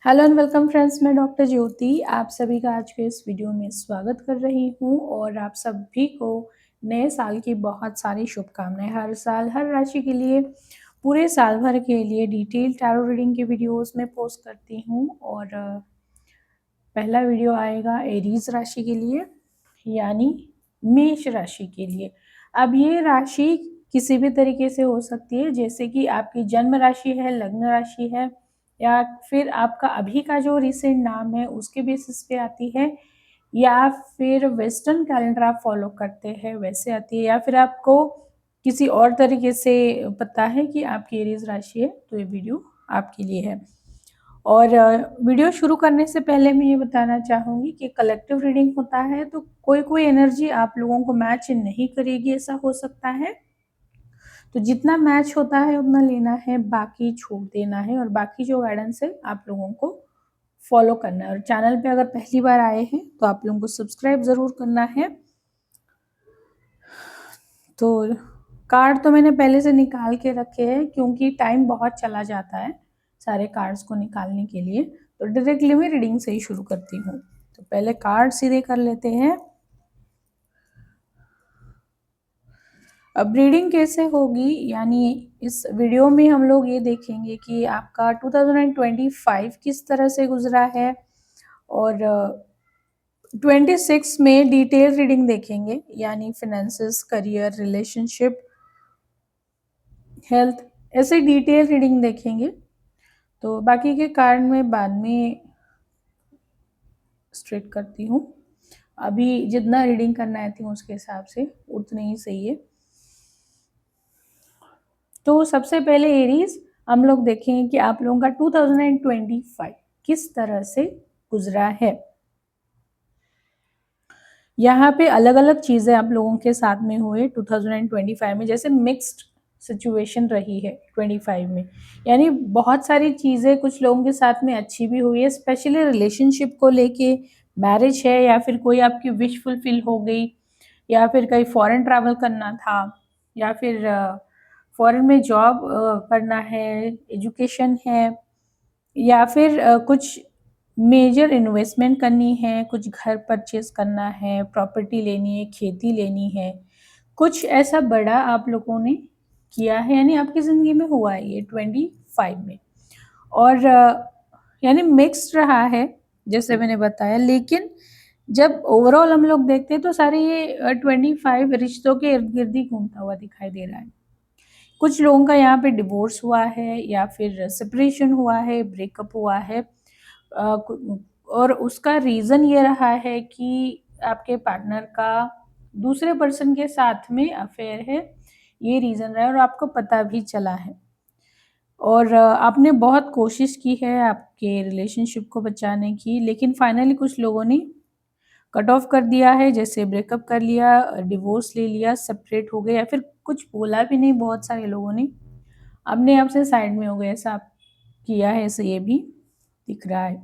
Hello and welcome friends, मैं doctor ज्योति आप सभी का आज के इस वीडियो में स्वागत कर रही हूँ और आप सभी को नए साल की बहुत सारी शुभकामनाएं। हर साल हर राशि के लिए पूरे साल भर के लिए डिटेल टैरो रीडिंग की वीडियोस में पोस्ट करती हूँ और पहला वीडियो आएगा एरीज राशि के लिए यानी मेष राशि के लिए। अब ये राशि किसी भी तरीके से हो सकती है, जैसे कि आपकी जन्म राशि है, लग्न राशि है, या फिर आपका अभी का जो रिसेंट नाम है उसके बेसिस पे आती है, या फिर वेस्टर्न कैलेंडर आप फॉलो करते हैं वैसे आती है, या फिर आपको किसी और तरीके से पता है कि आपकी एरीज राशि है, तो ये वीडियो आपके लिए है। और वीडियो शुरू करने से पहले मैं ये बताना चाहूँगी कि कलेक्टिव रीडिंग होता है, तो कोई एनर्जी आप लोगों को मैच नहीं करेगी, ऐसा हो सकता है। तो जितना मैच होता है उतना लेना है, बाकी छोड़ देना है, और बाकी जो गाइडेंस है आप लोगों को फॉलो करना है। और चैनल पे अगर पहली बार आए हैं तो आप लोगों को सब्सक्राइब ज़रूर करना है। तो कार्ड तो मैंने पहले से निकाल के रखे हैं क्योंकि टाइम बहुत चला जाता है सारे कार्ड्स को निकालने के लिए, तो डायरेक्टली मैं रीडिंग से ही शुरू करती हूँ। तो पहले कार्ड सीधे कर लेते हैं। अब रीडिंग कैसे होगी, यानी इस वीडियो में हम लोग ये देखेंगे कि आपका 2025 किस तरह से गुजरा है, और 26 में डिटेल रीडिंग देखेंगे, यानी फिनेंसेस, करियर, रिलेशनशिप, हेल्थ, ऐसे डिटेल रीडिंग देखेंगे। तो बाकी के कार्ड में बाद में स्ट्रेट करती हूँ, अभी जितना रीडिंग करना है थी उसके हिसाब से उतने ही सही है। तो सबसे पहले एरीज हम लोग देखेंगे कि आप लोगों का 2025 किस तरह से गुजरा है। यहाँ पे अलग अलग चीज़ें आप लोगों के साथ में हुए 2025 में, जैसे मिक्स्ड सिचुएशन रही है 25 में, यानी बहुत सारी चीज़ें कुछ लोगों के साथ में अच्छी भी हुई है, स्पेशली रिलेशनशिप को लेके, मैरिज है, या फिर कोई आपकी विश फुलफिल हो गई, या फिर कहीं फॉरेन ट्रैवल करना था, या फिर फॉरेन में जॉब करना है, एजुकेशन है, या फिर कुछ मेजर इन्वेस्टमेंट करनी है, कुछ घर परचेज करना है, प्रॉपर्टी लेनी है, खेती लेनी है, कुछ ऐसा बड़ा आप लोगों ने किया है, यानी आपकी ज़िंदगी में हुआ है ये 25 में। और यानी मिक्स्ड रहा है जैसे मैंने बताया, लेकिन जब ओवरऑल हम लोग देखते हैं तो सारे ये 25 रिश्तों के इर्द गिर्द ही घूमता हुआ दिखाई दे रहा है। कुछ लोगों का यहाँ पे डिवोर्स हुआ है, या फिर सेपरेशन हुआ है, ब्रेकअप हुआ है, और उसका रीज़न ये रहा है कि आपके पार्टनर का दूसरे पर्सन के साथ में अफेयर है, ये रीज़न रहा है और आपको पता भी चला है। और आपने बहुत कोशिश की है आपके रिलेशनशिप को बचाने की, लेकिन फाइनली कुछ लोगों ने कट ऑफ कर दिया है, जैसे ब्रेकअप कर लिया, डिवोर्स ले लिया, सेपरेट हो गए, या फिर कुछ बोला भी नहीं, बहुत सारे लोगों ने अपने आप से साइड में हो गए, ऐसा किया है, ऐसे ये भी दिख रहा है।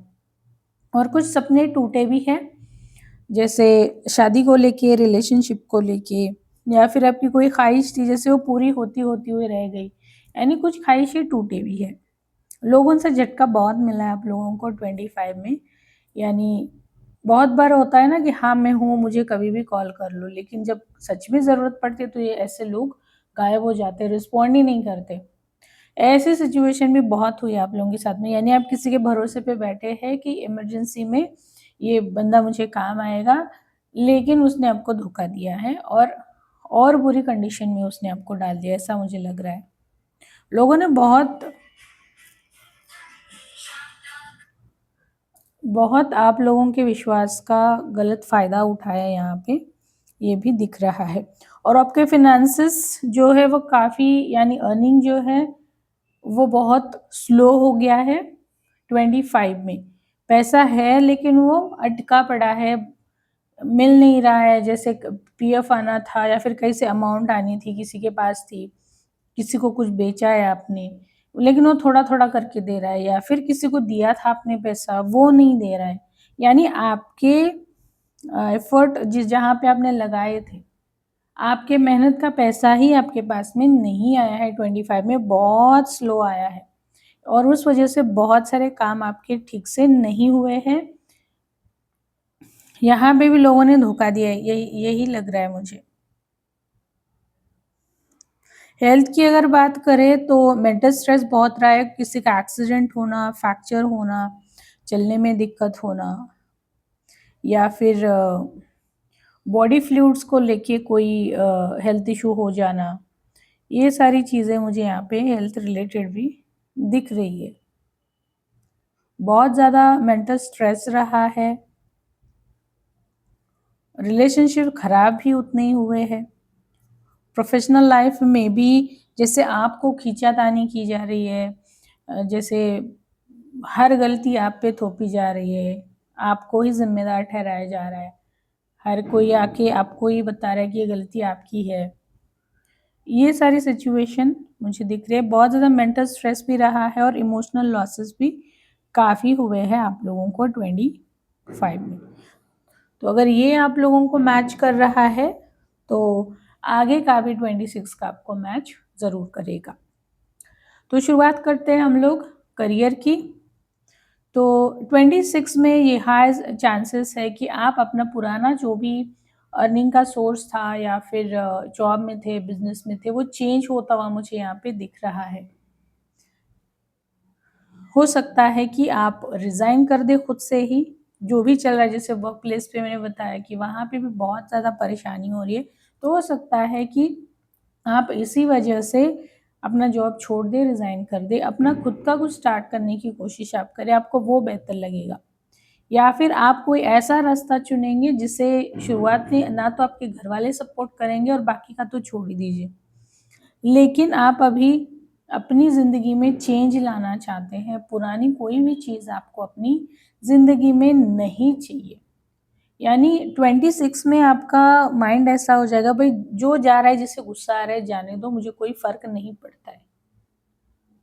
और कुछ सपने टूटे भी हैं, जैसे शादी को लेके, रिलेशनशिप को लेके, या फिर आपकी कोई ख्वाहिश थी जैसे वो पूरी होती होती हुई रह गई, यानी कुछ ख्वाहिशें टूटे भी है। लोगों से झटका बहुत मिला है आप लोगों को 25 में, यानी बहुत बार होता है ना कि हाँ मैं हूँ, मुझे कभी भी कॉल कर लो, लेकिन जब सच में ज़रूरत पड़ती है तो ये ऐसे लोग गायब हो जाते हैं, रिस्पॉन्ड ही नहीं करते। ऐसी सिचुएशन भी बहुत हुई आप लोगों के साथ में, यानी आप किसी के भरोसे पे बैठे हैं कि इमरजेंसी में ये बंदा मुझे काम आएगा, लेकिन उसने आपको धोखा दिया है और बुरी कंडीशन में उसने आपको डाल दिया, ऐसा मुझे लग रहा है। लोगों ने बहुत बहुत आप लोगों के विश्वास का गलत फ़ायदा उठाया यहाँ पे, ये भी दिख रहा है। और आपके फिनेंसेस जो है वो काफ़ी, यानी अर्निंग जो है वो बहुत स्लो हो गया है 25 में। पैसा है लेकिन वो अटका पड़ा है, मिल नहीं रहा है, जैसे पीएफ आना था, या फिर कहीं से अमाउंट आनी थी, किसी के पास थी, किसी को कुछ बेचा है आपने, लेकिन वो थोड़ा-थोड़ा करके दे रहा है, या फिर किसी को दिया था आपने पैसा, वो नहीं दे रहा है। यानी आपके एफर्ट जिस जहाँ पे आपने लगाए थे, आपके मेहनत का पैसा ही आपके पास में नहीं आया है 25 में, बहुत स्लो आया है। और उस वजह से बहुत सारे काम आपके ठीक से नहीं हुए हैं। यहाँ पे भी लोगों ने धोखा दिया है, यही लग रहा है मुझे। हेल्थ की अगर बात करें तो मेंटल स्ट्रेस बहुत रहा है, किसी का एक्सीडेंट होना, फ्रैक्चर होना, चलने में दिक्कत होना, या फिर बॉडी फ्लूइड्स को लेके कोई हेल्थ इशू हो जाना, ये सारी चीज़ें मुझे यहाँ पे हेल्थ रिलेटेड भी दिख रही है। बहुत ज़्यादा मेंटल स्ट्रेस रहा है, रिलेशनशिप खराब भी उतने ही हुए हैं। प्रोफेशनल लाइफ में भी जैसे आपको खींचातानी की जा रही है, जैसे हर गलती आप पे थोपी जा रही है, आपको ही जिम्मेदार ठहराया जा रहा है, हर कोई आके आपको ही बता रहा है कि ये गलती आपकी है। ये सारी सिचुएशन मुझे दिख रही है। बहुत ज़्यादा मेंटल स्ट्रेस भी रहा है और इमोशनल लॉसेस भी काफ़ी हुए हैं आप लोगों को 25 में। तो अगर ये आप लोगों को मैच कर रहा है तो आगे का भी 26 का आपको मैच ज़रूर करेगा। तो शुरुआत करते हैं हम लोग करियर की। तो 26 में ये हाई चांसेस है कि आप अपना पुराना जो भी अर्निंग का सोर्स था या फिर जॉब में थे, बिजनेस में थे, वो चेंज होता हुआ मुझे यहाँ पे दिख रहा है। हो सकता है कि आप रिज़ाइन कर दें खुद से ही, जो भी चल रहा है। जैसे वर्क प्लेस पे मैंने बताया कि वहाँ पे भी बहुत ज़्यादा परेशानी हो रही है, तो हो सकता है कि आप इसी वजह से अपना जॉब छोड़ दें, रिज़ाइन कर दें, अपना खुद का कुछ स्टार्ट करने की कोशिश आप करें, आपको वो बेहतर लगेगा। या फिर आप कोई ऐसा रास्ता चुनेंगे जिसे शुरुआत में ना तो आपके घर वाले सपोर्ट करेंगे और बाकी का तो छोड़ ही दीजिए, लेकिन आप अभी अपनी ज़िंदगी में चेंज लाना चाहते हैं, पुरानी कोई भी चीज़ आपको अपनी ज़िंदगी में नहीं चाहिए। यानी 26 में आपका माइंड ऐसा हो जाएगा, भाई जो जा रहा है, जिसे गुस्सा आ रहा है जाने दो, मुझे कोई फ़र्क नहीं पड़ता है।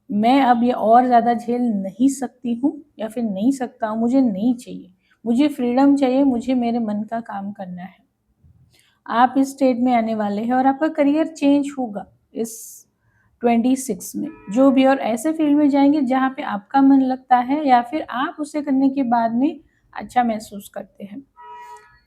मैं अब ये और ज़्यादा झेल नहीं सकती हूँ या फिर नहीं सकता हूँ, मुझे नहीं चाहिए। मुझे फ्रीडम चाहिए, मुझे मेरे मन का काम करना है। आप इस स्टेट में आने वाले हैं और आपका करियर चेंज होगा इस 26 में, जो भी, और ऐसे फील्ड में जाएँगे जहाँ पे आपका मन लगता है या फिर आप उसे करने के बाद में अच्छा महसूस करते हैं।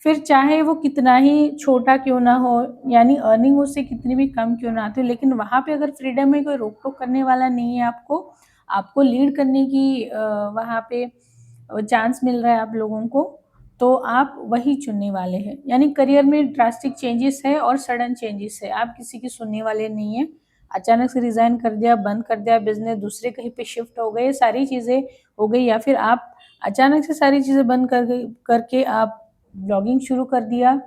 फिर चाहे वो कितना ही छोटा क्यों ना हो, यानी अर्निंग उससे कितनी भी कम क्यों ना आती हो, लेकिन वहाँ पे अगर फ्रीडम में कोई रोक-टोक करने वाला नहीं है आपको, आपको लीड करने की वहाँ पे चांस मिल रहा है आप लोगों को, तो आप वही चुनने वाले हैं। यानी करियर में ड्रास्टिक चेंजेस है और सडन चेंजेस है, आप किसी की सुनने वाले नहीं हैं। अचानक से रिज़ाइन कर दिया, बंद कर दिया बिज़नेस, दूसरे कहीं पे शिफ्ट हो गए, सारी चीज़ें हो गई, या फिर आप अचानक से सारी चीज़ें बंद कर गई करके आप ब्लॉगिंग शुरू कर दिया,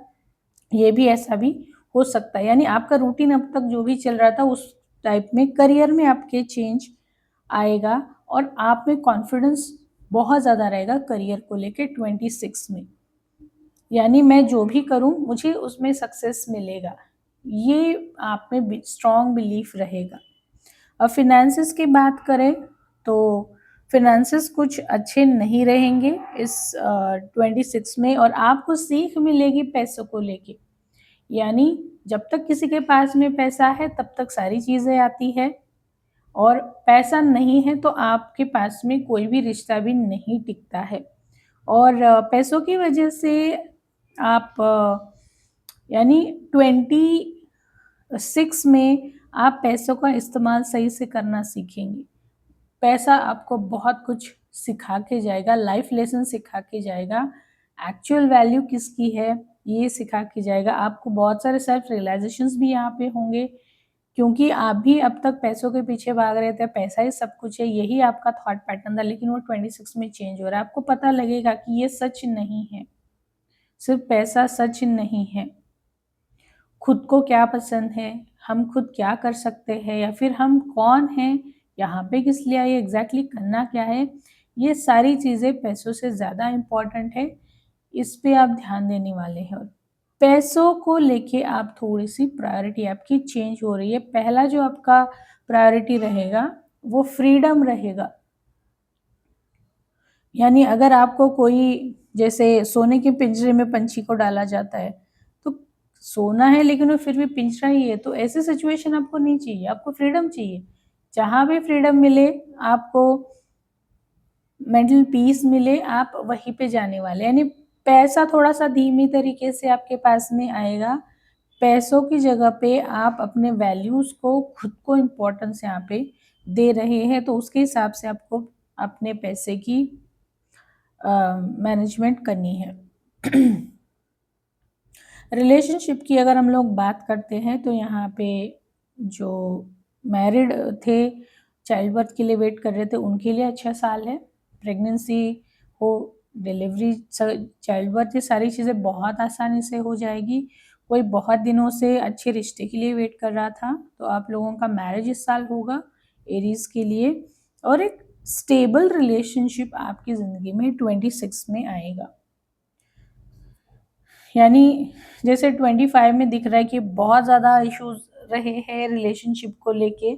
ये भी ऐसा भी हो सकता है। यानी आपका रूटीन अब तक जो भी चल रहा था उस टाइप में करियर में आपके चेंज आएगा और आप में कॉन्फिडेंस बहुत ज़्यादा रहेगा करियर को लेके 26 में। यानी मैं जो भी करूँ मुझे उसमें सक्सेस मिलेगा, ये आप में स्ट्रॉन्ग बिलीफ रहेगा। अब फिनेंसेस की बात करें तो फिनेंसेस कुछ अच्छे नहीं रहेंगे इस 26 में, और आपको सीख मिलेगी पैसों को लेके। यानी जब तक किसी के पास में पैसा है तब तक सारी चीज़ें आती है, और पैसा नहीं है तो आपके पास में कोई भी रिश्ता भी नहीं टिकता है। और पैसों की वजह से आप यानी 26 में आप पैसों का इस्तेमाल सही से करना सीखेंगे। पैसा आपको बहुत कुछ सिखा के जाएगा, लाइफ लेसन सिखा के जाएगा, एक्चुअल वैल्यू किसकी है ये सिखा के जाएगा। आपको बहुत सारे सेल्फ रियलाइजेशंस भी यहाँ पे होंगे, क्योंकि आप भी अब तक पैसों के पीछे भाग रहे थे, पैसा ही सब कुछ है, यही आपका थॉट पैटर्न था, लेकिन वो 26 में चेंज हो रहा है। आपको पता लगेगा कि ये सच नहीं है, सिर्फ पैसा सच नहीं है। खुद को क्या पसंद है, हम खुद क्या कर सकते हैं, या फिर हम कौन हैं, यहाँ पे किस लिए आए, एग्जैक्टली करना क्या है, ये सारी चीज़ें पैसों से ज़्यादा इम्पॉर्टेंट है। इस पे आप ध्यान देने वाले हैं। और पैसों को लेके आप थोड़ी-सी प्रायोरिटी आपकी चेंज हो रही है। पहला जो आपका प्रायोरिटी रहेगा वो फ्रीडम रहेगा। यानी अगर आपको कोई, जैसे सोने के पिंजरे में पंछी को डाला जाता है, तो सोना है लेकिन वो फिर भी पिंजरा ही है, तो ऐसी सिचुएशन आपको नहीं चाहिए, आपको फ्रीडम चाहिए। जहाँ भी फ्रीडम मिले, आपको मेंटल पीस मिले, आप वहीं पे जाने वाले हैं। यानी पैसा थोड़ा-सा धीमी तरीके से आपके पास में आएगा। पैसों की जगह पे आप अपने वैल्यूज़ को, खुद को इम्पोर्टेंस यहाँ पे दे रहे हैं, तो उसके हिसाब से आपको अपने पैसे की मैनेजमेंट करनी है। रिलेशनशिप की अगर हम लोग बात करते हैं तो यहाँ पे जो मैरिड थे, चाइल्ड बर्थ के लिए वेट कर रहे थे, उनके लिए अच्छा साल है। प्रेगनेंसी हो, डिलीवरी, चाइल्ड बर्थ, ये सारी चीज़ें बहुत आसानी से हो जाएगी। कोई बहुत दिनों से अच्छे रिश्ते के लिए वेट कर रहा था तो आप लोगों का मैरिज इस साल होगा एरीज के लिए, और एक स्टेबल रिलेशनशिप आपकी ज़िंदगी में 26 में आएगा। यानी जैसे 25 में दिख रहा है कि बहुत ज़्यादा इश्यूज रहे हैं रिलेशनशिप को लेके,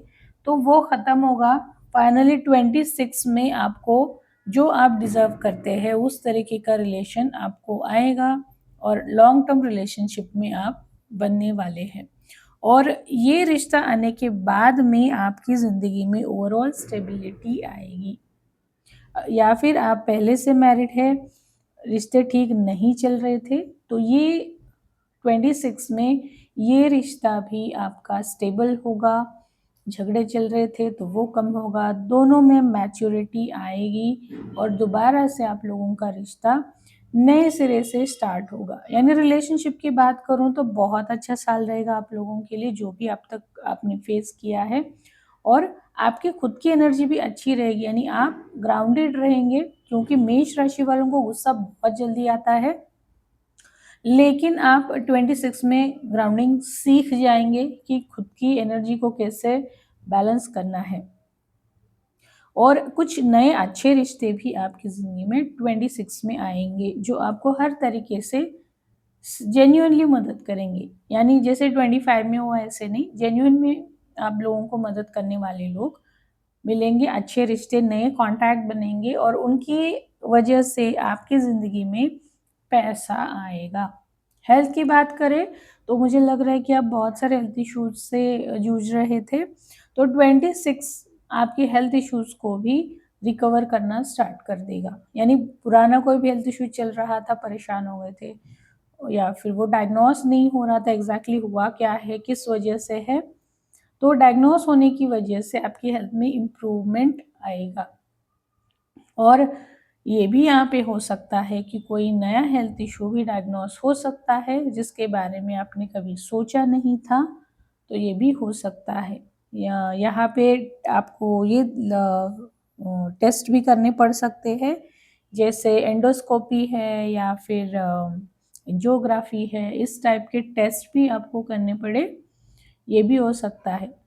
तो वो ख़त्म होगा। फाइनली 26 में आपको जो आप डिज़र्व करते हैं उस तरीके का रिलेशन आपको आएगा और लॉन्ग टर्म रिलेशनशिप में आप बनने वाले हैं। और ये रिश्ता आने के बाद में आपकी ज़िंदगी में ओवरऑल स्टेबिलिटी आएगी। या फिर आप पहले से मैरिड है, रिश्ते ठीक नहीं चल रहे थे, तो ये 26 में ये रिश्ता भी आपका स्टेबल होगा। झगड़े चल रहे थे तो वो कम होगा, दोनों में मैच्योरिटी आएगी और दोबारा से आप लोगों का रिश्ता नए सिरे से स्टार्ट होगा। यानी रिलेशनशिप की बात करूँ तो बहुत अच्छा साल रहेगा आप लोगों के लिए, जो भी अब तक आपने फेस किया है। और आपकी खुद की एनर्जी भी अच्छी रहेगी, यानी आप ग्राउंडेड रहेंगे, क्योंकि मेष राशि वालों को गुस्सा बहुत जल्दी आता है, लेकिन आप 26 में ग्राउंडिंग सीख जाएंगे कि खुद की एनर्जी को कैसे बैलेंस करना है। और कुछ नए अच्छे रिश्ते भी आपकी ज़िंदगी में 26 में आएंगे, जो आपको हर तरीके से जेन्युइनली मदद करेंगे। यानी जैसे 25 में हुआ ऐसे नहीं, जेन्युइन में आप लोगों को मदद करने वाले लोग मिलेंगे, अच्छे रिश्ते, नए कॉन्टैक्ट बनेंगे और उनकी वजह से आपकी ज़िंदगी में पैसा आएगा। हेल्थ की बात करें तो मुझे लग रहा है कि आप बहुत सारे हेल्थ इश्यूज से जूझ रहे थे, तो 26 आपके हेल्थ इश्यूज को भी रिकवर करना स्टार्ट कर देगा। यानी पुराना कोई भी हेल्थ इशू चल रहा था, परेशान हो गए थे, या फिर वो डायग्नोस नहीं हो रहा था एग्जैक्टली हुआ क्या है, किस वजह से है, तो डायग्नोस होने की वजह से आपकी हेल्थ में इम्प्रूवमेंट आएगा। और ये भी यहाँ पे हो सकता है कि कोई नया हेल्थ इशू भी डायग्नोस हो सकता है जिसके बारे में आपने कभी सोचा नहीं था, तो ये भी हो सकता है। या यहाँ पे आपको ये टेस्ट भी करने पड़ सकते हैं, जैसे एंडोस्कोपी है या फिर एंजियोग्राफी है, इस टाइप के टेस्ट भी आपको करने पड़े, ये भी हो सकता है।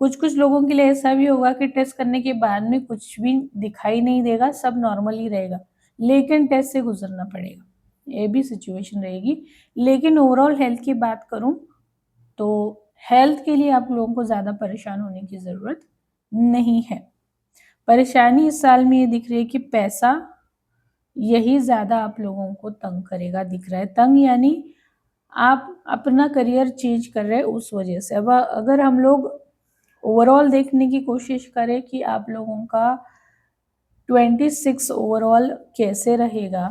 कुछ-कुछ लोगों के लिए ऐसा भी होगा कि टेस्ट करने के बाद में कुछ भी दिखाई नहीं देगा, सब नॉर्मल ही रहेगा, लेकिन टेस्ट से गुज़रना पड़ेगा, ये भी सिचुएशन रहेगी। लेकिन ओवरऑल हेल्थ की बात करूँ, तो हेल्थ के लिए आप लोगों को ज़्यादा परेशान होने की ज़रूरत नहीं है। परेशानी इस साल में ये दिख रही है कि पैसा, यही ज़्यादा आप लोगों को तंग करेगा, दिख रहा है। तंग यानी आप अपना करियर चेंज कर रहे हैं उस वजह से। अब अगर हम लोग ओवरऑल देखने की कोशिश करें कि आप लोगों का 26 ओवरऑल कैसे रहेगा,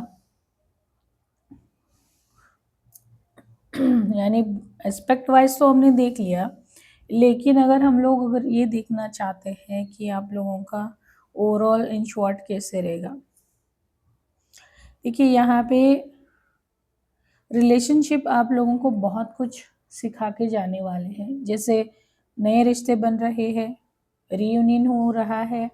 यानी एस्पेक्ट वाइज तो हमने देख लिया, लेकिन अगर ये देखना चाहते हैं कि आप लोगों का ओवरऑल इन शॉर्ट कैसे रहेगा, देखिए यहाँ पे रिलेशनशिप आप लोगों को बहुत कुछ सिखा के जाने वाले हैं। जैसे नए रिश्ते बन रहे हैं, रीयूनियन हो रहा है,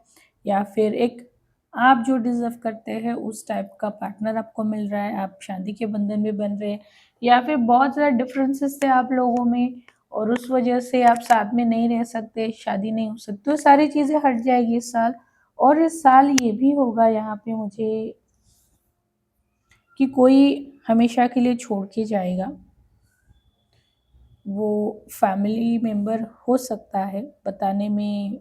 या फिर एक आप जो डिज़र्व करते हैं उस टाइप का पार्टनर आपको मिल रहा है, आप शादी के बंधन में बन रहे हैं, या फिर बहुत ज़्यादा डिफरेंसेस थे आप लोगों में और उस वजह से आप साथ में नहीं रह सकते, शादी नहीं हो सकती, तो सारी चीज़ें हट जाएगी इस साल। और इस साल ये भी होगा यहाँ पे मुझे कि कोई हमेशा के लिए छोड़ के जाएगा, वो फैमिली मेंबर हो सकता है, बताने में,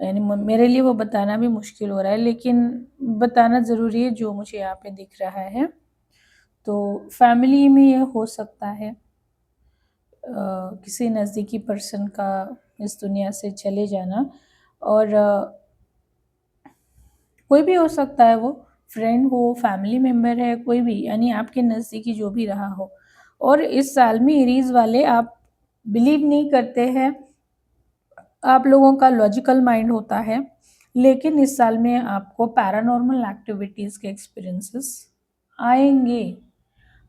यानी मेरे लिए वो बताना भी मुश्किल हो रहा है, लेकिन बताना ज़रूरी है जो मुझे यहाँ पे दिख रहा है। तो फैमिली में ये हो सकता है, किसी नज़दीकी पर्सन का इस दुनिया से चले जाना, और कोई भी हो सकता है, वो फ्रेंड हो, फैमिली मेम्बर है, कोई भी, यानी आपके नज़दीकी जो भी रहा हो। और इस साल में एरीज़ वाले, आप बिलीव नहीं करते हैं, आप लोगों का लॉजिकल माइंड होता है, लेकिन इस साल में आपको पैरानॉर्मल एक्टिविटीज़ के एक्सपीरियंसेस आएंगे।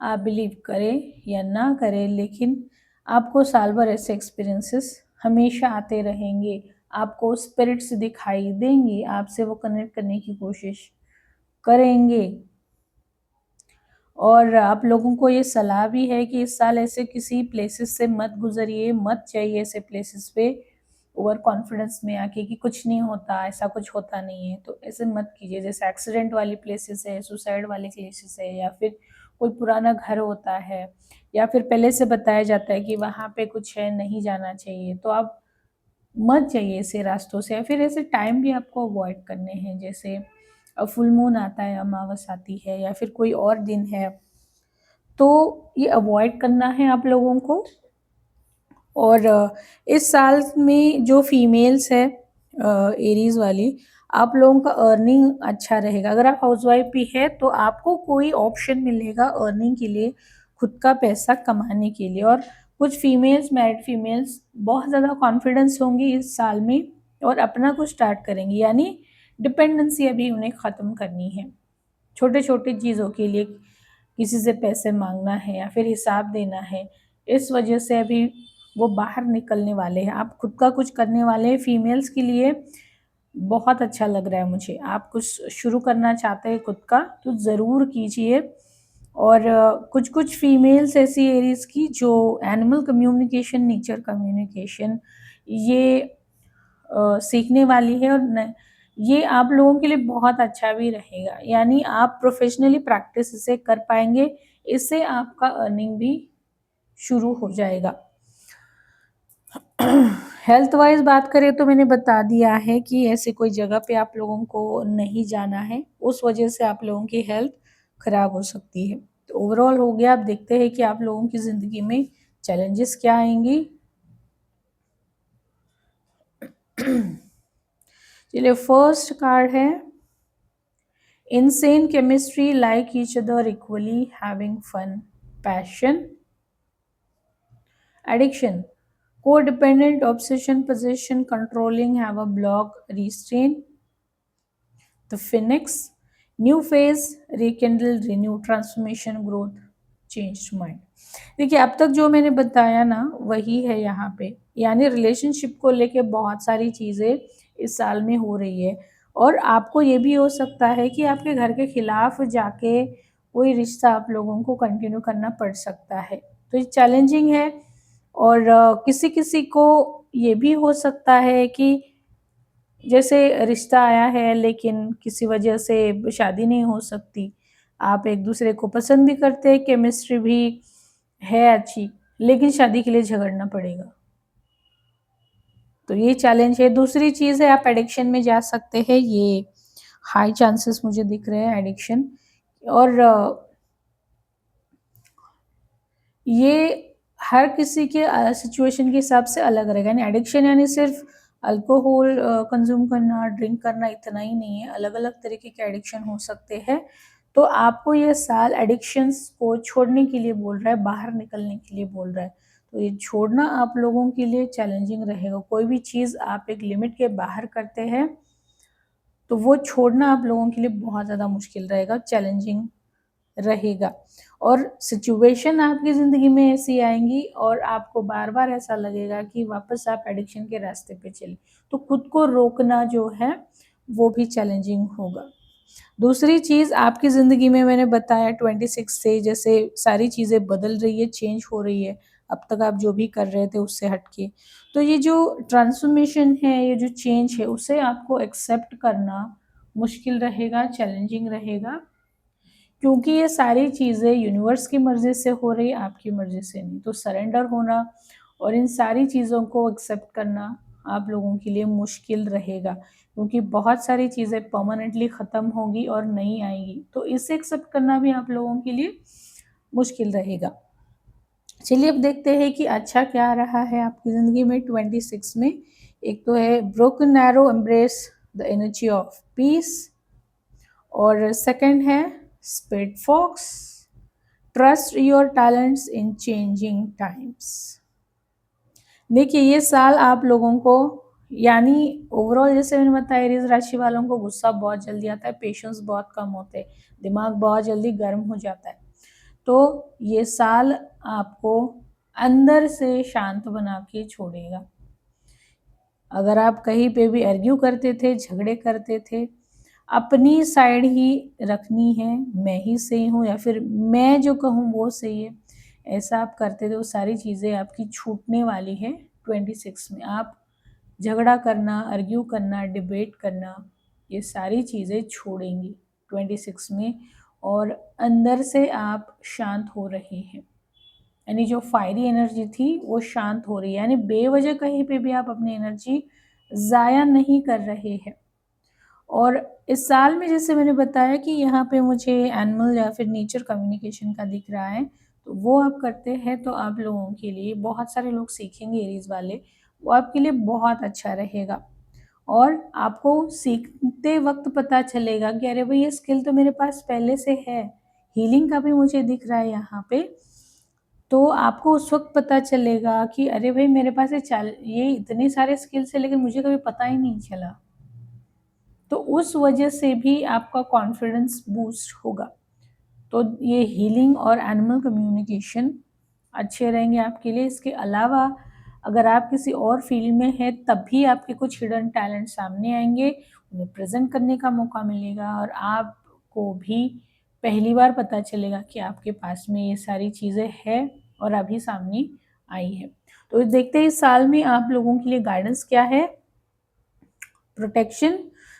आप बिलीव करें या ना करें, लेकिन आपको साल भर ऐसे एक्सपीरियंसेस हमेशा आते रहेंगे। आपको स्पिरिट्स दिखाई देंगे, आपसे वो कनेक्ट करने की कोशिश करेंगे। और आप लोगों को ये सलाह भी है कि इस साल ऐसे किसी प्लेसेस से मत गुजरिए, मत जाइए ऐसे प्लेसेस पे ओवर कॉन्फिडेंस में आके कि कुछ नहीं होता, ऐसा कुछ होता नहीं है, तो ऐसे मत कीजिए। जैसे एक्सीडेंट वाली प्लेसेस है, सुसाइड वाले प्लेसेस है, या फिर कोई पुराना घर होता है, या फिर पहले से बताया जाता है कि वहाँ पे कुछ है, नहीं जाना चाहिए, तो आप मत जाइए ऐसे रास्तों से। या फिर ऐसे टाइम भी आपको अवॉइड करने हैं, जैसे फुल मून आता है, अमावस आती है, या फिर कोई और दिन है, तो ये अवॉइड करना है आप लोगों को। और इस साल में जो फीमेल्स है एरीज़ वाली, आप लोगों का अर्निंग अच्छा रहेगा। अगर आप हाउसवाइफ भी है तो आपको कोई ऑप्शन मिलेगा अर्निंग के लिए, खुद का पैसा कमाने के लिए। और कुछ फीमेल्स, मैरिड फीमेल्स, बहुत ज़्यादा कॉन्फिडेंस होंगी इस साल में और अपना कुछ स्टार्ट करेंगी, यानी डिपेंडेंसी अभी उन्हें ख़त्म करनी है। छोटे छोटे चीज़ों के लिए किसी से पैसे मांगना है या फिर हिसाब देना है, इस वजह से अभी वो बाहर निकलने वाले हैं। आप खुद का कुछ करने वाले हैं। फीमेल्स के लिए बहुत अच्छा लग रहा है मुझे। आप कुछ शुरू करना चाहते हैं खुद का, तो ज़रूर कीजिए। और कुछ कुछ फीमेल्स ऐसी एरीज की जो एनिमल कम्युनिकेशन, नेचर कम्युनिकेशन, ये सीखने वाली है। और ये आप लोगों के लिए बहुत अच्छा भी रहेगा, यानी आप प्रोफेशनली प्रैक्टिस इसे कर पाएंगे। इससे आपका अर्निंग भी शुरू हो जाएगा। हेल्थ वाइज बात करें तो मैंने बता दिया है कि ऐसे कोई जगह पे आप लोगों को नहीं जाना है, उस वजह से आप लोगों की हेल्थ खराब हो सकती है। तो ओवरऑल हो गया। आप देखते हैं कि आप लोगों की ज़िंदगी में चैलेंजेस क्या आएंगी। चलिए, फर्स्ट कार्ड है insane chemistry, like each other equally, having fun, passion, addiction, codependent, obsession, possession, controlling, have a block, restraint, the phoenix, new phase, rekindle, renew, transformation, growth, changed mind। देखिए, अब तक जो मैंने बताया ना वही है यहाँ पे, यानी रिलेशनशिप को लेके बहुत सारी चीज़ें इस साल में हो रही है। और आपको ये भी हो सकता है कि आपके घर के खिलाफ जाके कोई रिश्ता आप लोगों को कंटिन्यू करना पड़ सकता है, तो ये चैलेंजिंग है। और किसी किसी को ये भी हो सकता है कि जैसे रिश्ता आया है लेकिन किसी वजह से शादी नहीं हो सकती। आप एक दूसरे को पसंद भी करते हैं, केमिस्ट्री भी है अच्छी, लेकिन शादी के लिए झगड़ना पड़ेगा, तो ये चैलेंज है। दूसरी चीज़ है, आप एडिक्शन में जा सकते हैं, ये हाई चांसेस मुझे दिख रहे हैं एडिक्शन। और ये हर किसी के सिचुएशन के हिसाब से अलग रहेगा, यानी एडिक्शन यानी सिर्फ अल्कोहल कंज्यूम करना, ड्रिंक करना, इतना ही नहीं है, अलग अलग तरीके के एडिक्शन हो सकते हैं। तो आपको ये साल एडिक्शंस को छोड़ने के लिए बोल रहा है, बाहर निकलने के लिए बोल रहा है। तो ये छोड़ना आप लोगों के लिए चैलेंजिंग रहेगा। कोई भी चीज़ आप एक लिमिट के बाहर करते हैं तो वो छोड़ना आप लोगों के लिए बहुत ज़्यादा मुश्किल रहेगा, चैलेंजिंग रहेगा। और सिचुएशन आपकी ज़िंदगी में ऐसी आएंगी और आपको बार बार ऐसा लगेगा कि वापस आप एडिक्शन के रास्ते पे चले, तो खुद को रोकना जो है वो भी चैलेंजिंग होगा। दूसरी चीज़, आपकी ज़िंदगी में मैंने बताया 26 से जैसे सारी चीज़ें बदल रही है, चेंज हो रही है, अब तक आप जो भी कर रहे थे उससे हटके, तो ये जो ट्रांसफॉर्मेशन है, ये जो चेंज है, उसे आपको एक्सेप्ट करना मुश्किल रहेगा, चैलेंजिंग रहेगा, क्योंकि ये सारी चीज़ें यूनिवर्स की मर्ज़ी से हो रही है, आपकी मर्ज़ी से नहीं। तो सरेंडर होना और इन सारी चीज़ों को एक्सेप्ट करना आप लोगों के लिए मुश्किल रहेगा, क्योंकि बहुत सारी चीज़ें परमानेंटली ख़त्म होगी और नहीं आएंगी, तो इसे एक्सेप्ट करना भी आप लोगों के लिए मुश्किल रहेगा। चलिए अब देखते हैं कि अच्छा क्या रहा है आपकी ज़िंदगी में 26 में। एक तो है broken arrow embrace the energy of peace, और सेकंड है spirit fox trust your talents in changing times. देखिए ये साल आप लोगों को, यानी ओवरऑल जैसे मैंने बताया एरीज राशि वालों को गुस्सा बहुत जल्दी आता है, पेशेंस बहुत कम होते हैं, दिमाग बहुत जल्दी गर्म हो जाता है। तो ये साल आपको अंदर से शांत बना के छोड़ेगा। अगर आप कहीं पे भी आर्ग्यू करते थे, झगड़े करते थे, अपनी साइड ही रखनी है, मैं ही सही हूँ या फिर मैं जो कहूँ वो सही है, ऐसा आप करते थे, वो सारी चीज़ें आपकी छूटने वाली है 26 में। आप झगड़ा करना, आर्ग्यू करना, डिबेट करना, ये सारी चीज़ें छोड़ेंगी 26 में, और अंदर से आप शांत हो रहे हैं। यानी जो फायरी एनर्जी थी वो शांत हो रही है, यानी बेवजह कहीं पे भी आप अपनी एनर्जी ज़ाया नहीं कर रहे हैं। और इस साल में जैसे मैंने बताया कि यहाँ पे मुझे एनिमल या फिर नेचर कम्युनिकेशन का दिख रहा है, तो वो आप करते हैं तो आप लोगों के लिए, बहुत सारे लोग सीखेंगे एरीज वाले, वो आपके लिए बहुत अच्छा रहेगा। और आपको सीखते वक्त पता चलेगा कि अरे भाई ये स्किल तो मेरे पास पहले से है। हीलिंग का भी मुझे दिख रहा है यहाँ पे, तो आपको उस वक्त पता चलेगा कि अरे भाई मेरे पास ये इतने सारे स्किल्स है लेकिन मुझे कभी पता ही नहीं चला। तो उस वजह से भी आपका कॉन्फिडेंस बूस्ट होगा। तो ये हीलिंग और एनिमल कम्युनिकेशन अच्छे रहेंगे आपके लिए। इसके अलावा अगर आप किसी और फील्ड में हैं तब भी आपके कुछ हिडन टैलेंट सामने आएंगे, उन्हें प्रेजेंट करने का मौका मिलेगा, और आपको भी पहली बार पता चलेगा कि आपके पास में ये सारी चीज़ें हैं और अभी सामने आई है। तो देखते हैं इस साल में आप लोगों के लिए गाइडेंस क्या है। Protection.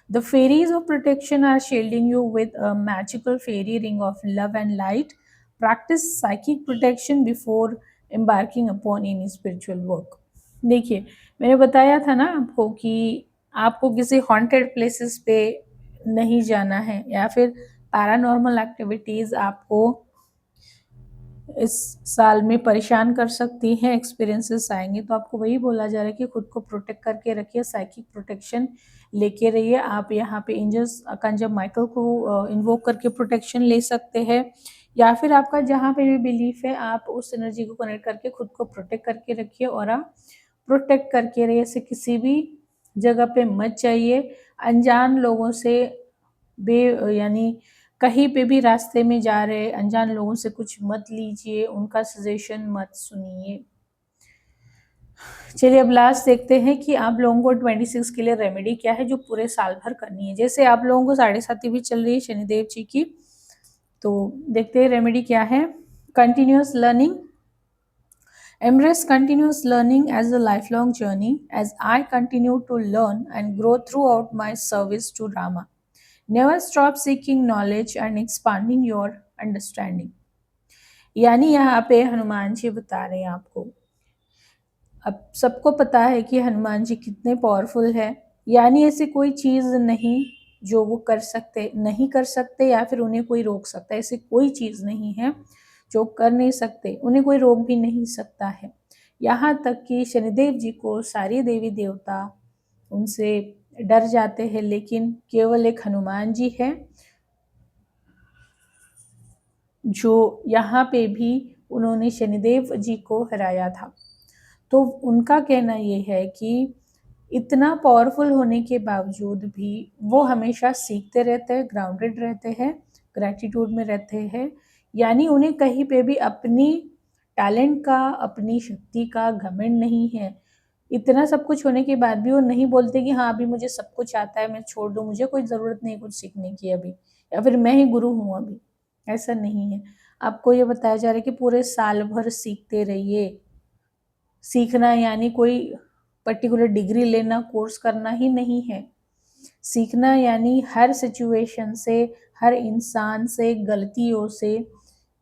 The fairies of protection are shielding you with a magical fairy ring of love and light. Practice psychic protection before embarking upon any spiritual work. देखिए मैंने बताया था ना आपको कि आपको किसी हॉन्टेड प्लेसेस पे नहीं जाना है, या फिर पैरानॉर्मल एक्टिविटीज़ आपको इस साल में परेशान कर सकती हैं, एक्सपीरियंसेस आएंगे। तो आपको वही बोला जा रहा है कि खुद को प्रोटेक्ट करके रखिए, साइकिक प्रोटेक्शन लेके रहिए। आप यहाँ पे एंजल्स अर्कैंजल माइकल को इन्वोक करके प्रोटेक्शन ले सकते हैं, या फिर आपका जहाँ पे भी बिलीफ है आप उस एनर्जी को कनेक्ट करके खुद को प्रोटेक्ट करके रखिए, और आप प्रोटेक्ट करके रहिए। ऐसे किसी भी जगह पे मत जाइए, अनजान लोगों से यानी कहीं पे भी रास्ते में जा रहे अनजान लोगों से कुछ मत लीजिए, उनका सजेशन मत सुनिए। चलिए अब लास्ट देखते हैं कि आप लोगों को 26 के लिए रेमेडी क्या है जो पूरे साल भर करनी है। जैसे आप लोगों को 7.5 भी चल रही है शनिदेव जी की, तो देखते हैं रेमेडी क्या है। Continuous learning. Embrace continuous learning as a lifelong journey, as I continue to learn and grow throughout my service to Rama. Never stop seeking knowledge and expanding your understanding. यानी यहाँ पे हनुमान जी बता रहे हैं आपको, अब सबको पता है कि हनुमान जी कितने पावरफुल है, यानी ऐसी कोई चीज़ नहीं जो वो नहीं कर सकते या फिर उन्हें कोई रोक सकता है। ऐसी कोई चीज़ नहीं है जो कर नहीं सकते, उन्हें कोई रोक भी नहीं सकता है। यहाँ तक कि शनिदेव जी को सारे देवी देवता उनसे डर जाते हैं, लेकिन केवल एक हनुमान जी है जो यहाँ पे भी उन्होंने शनिदेव जी को हराया था। तो उनका कहना ये है कि इतना पावरफुल होने के बावजूद भी वो हमेशा सीखते रहते हैं, ग्राउंडेड रहते हैं, ग्रैटिट्यूड में रहते हैं। यानी उन्हें कहीं पे भी अपनी टैलेंट का, अपनी शक्ति का घमंड नहीं है। इतना सब कुछ होने के बाद भी वो नहीं बोलते कि हाँ अभी मुझे सब कुछ आता है, मैं छोड़ दूँ, मुझे कोई ज़रूरत नहीं कुछ सीखने की अभी, या फिर मैं ही गुरु हूँ अभी। ऐसा नहीं है। आपको ये बताया जा रहा है कि पूरे साल भर सीखते रहिए। सीखना यानी कोई पर्टिकुलर डिग्री लेना, कोर्स करना ही नहीं है। सीखना यानी हर सिचुएशन से, हर इंसान से, गलतियों से,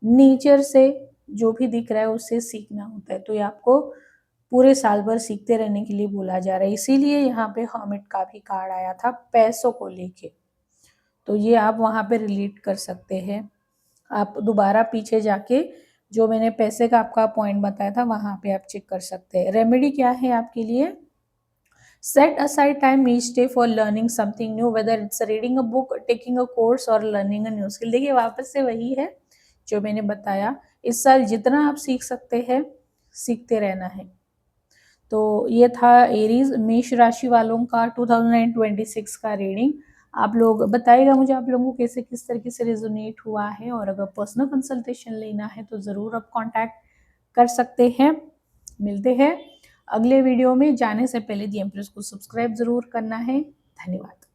नेचर से, जो भी दिख रहा है उससे सीखना होता है। तो ये आपको पूरे साल भर सीखते रहने के लिए बोला जा रहा है। इसीलिए यहाँ पे हर्मिट का भी कार्ड आया था पैसों को लेके, तो ये आप वहाँ पे रिलेट कर सकते हैं। आप दोबारा पीछे जाके जो मैंने पैसे का आपका पॉइंट बताया था वहाँ पे आप चेक कर सकते हैं। रेमेडी क्या है आपके लिए? Set aside time each day for learning something new, whether it's reading a book, taking a course और लर्निंग अ न्यू स्किल। देखिए वापस से वही है जो मैंने बताया, इस साल जितना आप सीख सकते हैं सीखते रहना है। तो ये था एरीज मेष राशि वालों का 2026 का रीडिंग। आप लोग बताइएगा मुझे आप लोगों को कैसे किस तरीके से रेजोनेट हुआ है, और अगर पर्सनल कंसल्टेशन लेना है तो ज़रूर आप कांटेक्ट कर सकते हैं। मिलते हैं अगले वीडियो में। जाने से पहले दी एम्प्रेस को सब्सक्राइब ज़रूर करना है। धन्यवाद।